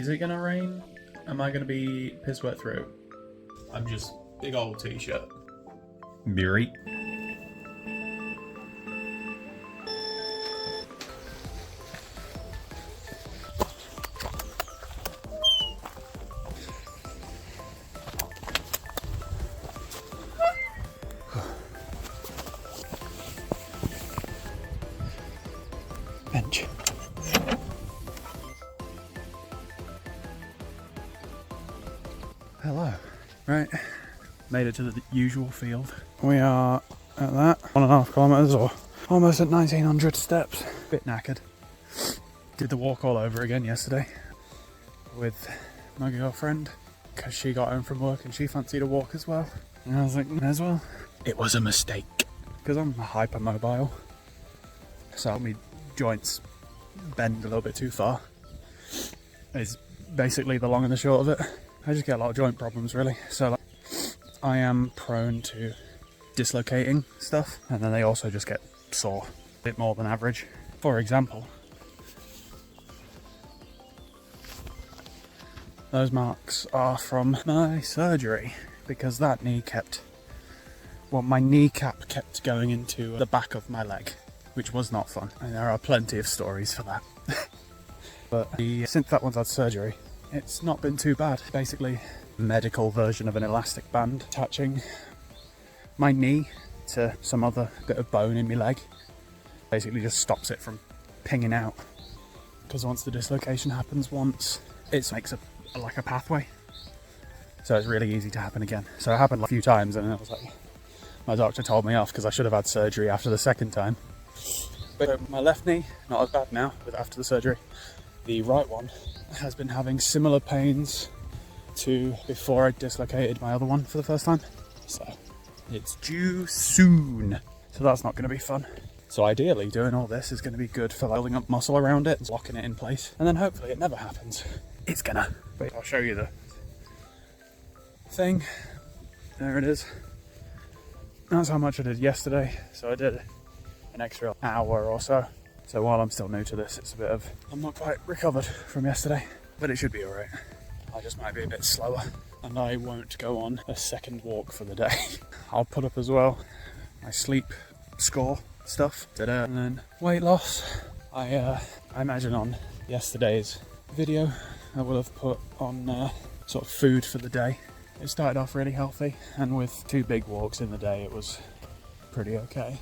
Is it gonna rain? Am I gonna be piss wet through? I'm just big old t-shirt. Beery. Bench. Hello. Right, made it to the usual field. We are at that 1.5 kilometres or almost at 1900 steps. Bit knackered. Did the walk all over again yesterday with my girlfriend because she got home from work and she fancied a walk as well. And I was like, may as well. It was a mistake because I'm hypermobile, so my joints bend a little bit too far. Is basically the long and the short of it. I just get a lot of joint problems really, so like, I am prone to dislocating stuff, and then they also just get sore a bit more than average. For example, those marks are from my surgery because that knee kept, well, my kneecap kept going into the back of my leg, which was not fun, and there are plenty of stories for that. But since that one's had surgery, it's not been too bad. Basically, medical version of an elastic band attaching my knee to some other bit of bone in my leg. Basically just stops it from pinging out. Because once the dislocation happens once, it makes like a pathway. So it's really easy to happen again. So it happened a few times and I was like, my doctor told me off because I should have had surgery after the second time. But my left knee, not as bad now with after the surgery. The right one has been having similar pains to before I dislocated my other one for the first time. So it's due soon. So that's not going to be fun. So ideally doing all this is going to be good for building up muscle around it and locking it in place. And then hopefully it never happens. It's gonna. But I'll show you the thing. There it is. That's how much I did yesterday. So I did an extra hour or so. So while I'm still new to this, it's a bit of, I'm not quite recovered from yesterday, but it should be alright. I just might be a bit slower, and I won't go on a second walk for the day. I'll put up as well my sleep score stuff, and then weight loss. I imagine on yesterday's video, I will have put on sort of food for the day. It started off really healthy, and with 2 big walks in the day, it was pretty okay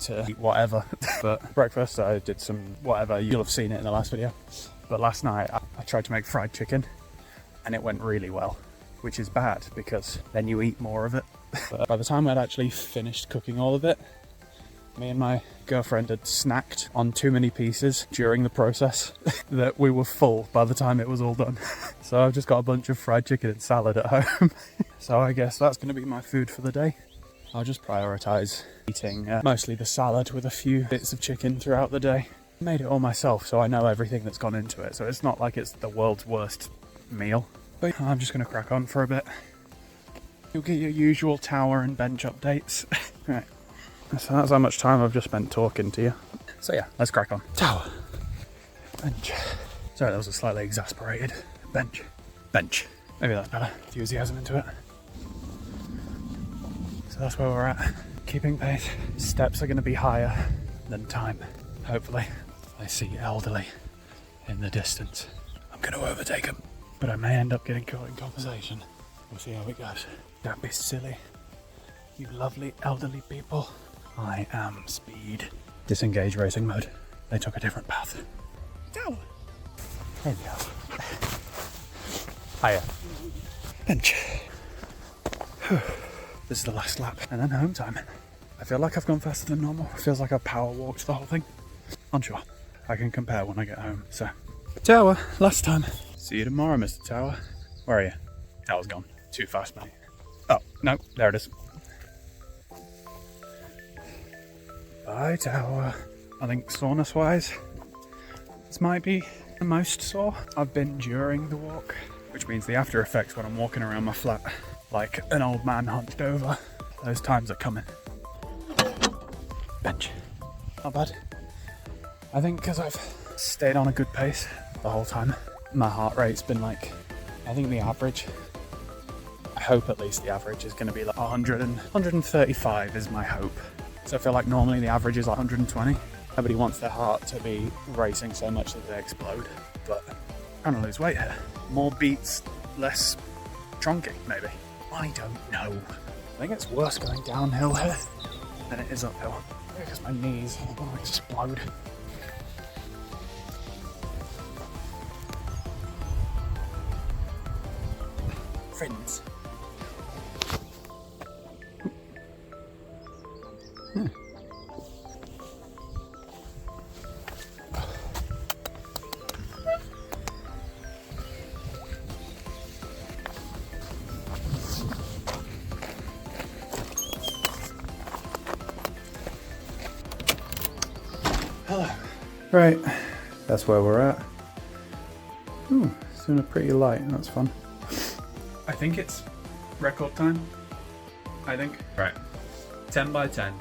to eat whatever. But breakfast, I did some whatever, you'll have seen it in the last video. But last night I tried to make fried chicken and it went really well, which is bad because then you eat more of it. But by the time I'd actually finished cooking all of it, me and my girlfriend had snacked on too many pieces during the process that we were full by the time it was all done. So I've just got a bunch of fried chicken and salad at home. So I guess that's going to be my food for the day. I'll just prioritise eating mostly the salad with a few bits of chicken throughout the day. I made it all myself, so I know everything that's gone into it, so it's not like it's the world's worst meal. But I'm just going to crack on for a bit. You'll get your usual tower and bench updates. Right, so that's how much time I've just spent talking to you. So yeah, let's crack on. Tower. Bench. Sorry, that was a slightly exasperated bench. Bench. Maybe that's better. Enthusiasm into it. That's where we're at. Keeping pace. Steps are going to be higher than time. Hopefully. I see elderly in the distance. I'm going to overtake them. But I may end up getting caught in conversation. We'll see how it goes. Don't be silly. You lovely elderly people. I am speed. Disengage racing mode. They took a different path. Go! There we go. Hiya. Bench. This is the last lap, and then home time. I feel like I've gone faster than normal. It feels like I've power walked the whole thing. Unsure. I can compare when I get home, so. Tower, last time. See you tomorrow, Mr. Tower. Where are you? That was gone. Too fast, mate. Oh, no, there it is. Bye, Tower. I think soreness-wise, this might be the most sore I've been during the walk, which means the after effects when I'm walking around my flat like an old man hunched over. Those times are coming. Bench. Not bad. I think because I've stayed on a good pace the whole time, my heart rate's been like, I think the average, I hope at least the average is going to be like 100 and 135 is my hope. So I feel like normally the average is like 120. Nobody wants their heart to be racing so much that they explode, but I'm trying to lose weight here. More beats, less chunking, maybe. I don't know. I think it's worse going downhill here than it is uphill. Because my knees will explode. Friends. Hello. Right, that's where we're at. Ooh, it's doing a pretty light, that's fun. I think it's record time. I think. Right. 10 by 10.